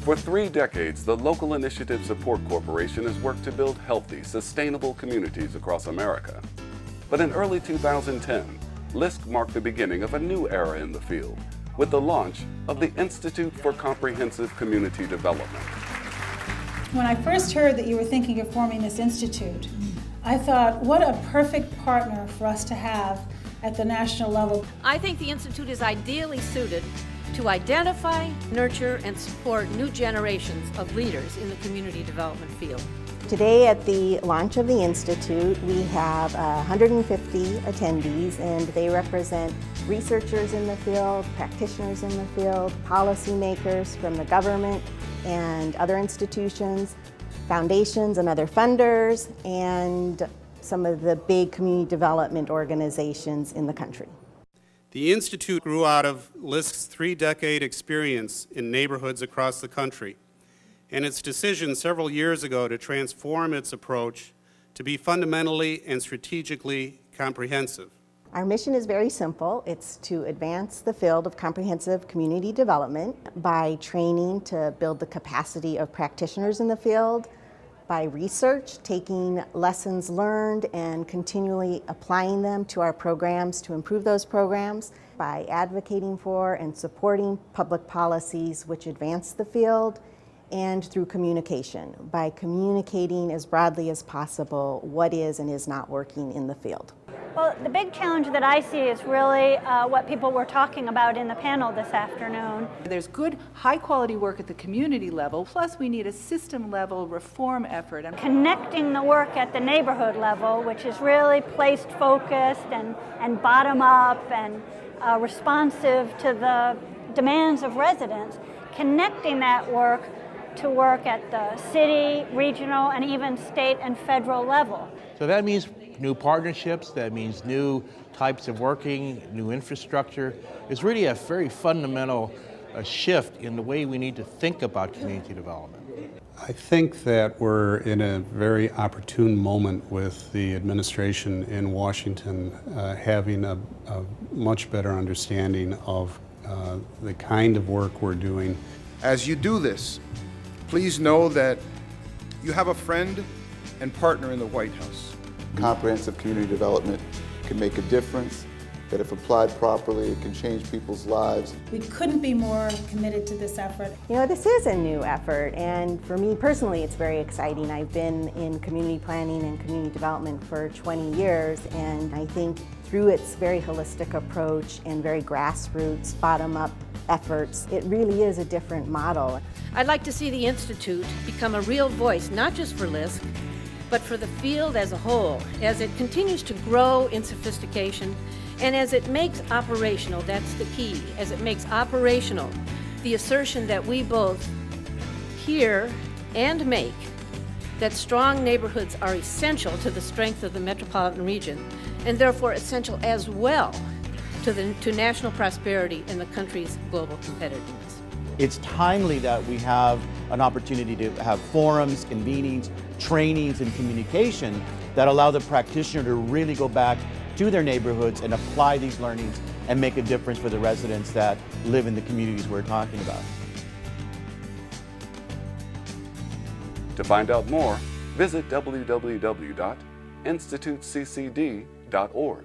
For 3 decades, the Local Initiative Support Corporation has worked to build healthy, sustainable communities across America. But in early 2010, LISC marked the beginning of a new era in the field with the launch of the Institute for Comprehensive Community Development. When I first heard that you were thinking of forming this institute, I thought, what a perfect partner for us to have at the national level. I think the Institute is ideally suited to identify, nurture, and support new generations of leaders in the community development field. Today at the launch of the Institute, we have 150 attendees, and they represent researchers in the field, practitioners in the field, policymakers from the government and other institutions, foundations and other funders, and some of the big community development organizations in the country. The Institute grew out of LISC's 3-decade experience in neighborhoods across the country and its decision several years ago to transform its approach to be fundamentally and strategically comprehensive. Our mission is very simple. It's to advance the field of comprehensive community development by training to build the capacity of practitioners in the field, by research, taking lessons learned and continually applying them to our programs to improve those programs, by advocating for and supporting public policies which advance the field, and through communication, by communicating as broadly as possible what is and is not working in the field. Well, the big challenge that I see is really what people were talking about in the panel this afternoon. There's good, high-quality work at the community level, plus we need a system-level reform effort. Connecting the work at the neighborhood level, which is really place-focused and bottom-up and responsive to the demands of residents, connecting that work to work at the city, regional, and even state and federal level. So that means new partnerships, that means new types of working, new infrastructure. It's really a very fundamental shift in the way we need to think about community development. I think that we're in a very opportune moment with the administration in Washington having a much better understanding of the kind of work we're doing. As you do this, please know that you have a friend and partner in the White House. Comprehensive community development can make a difference, that if applied properly, it can change people's lives. We couldn't be more committed to this effort. You know, this is a new effort, and for me personally, it's very exciting. I've been in community planning and community development for 20 years, and I think through its very holistic approach and very grassroots, bottom-up efforts, it really is a different model. I'd like to see the Institute become a real voice, not just for LISC, but for the field as a whole, as it continues to grow in sophistication and as it makes operational, that's the key, as it makes operational the assertion that we both hear and make that strong neighborhoods are essential to the strength of the metropolitan region and therefore essential as well to national prosperity and the country's global competitiveness. It's timely that we have an opportunity to have forums, convenings, trainings, and communication that allow the practitioner to really go back to their neighborhoods and apply these learnings and make a difference for the residents that live in the communities we're talking about. To find out more, visit www.instituteccd.org.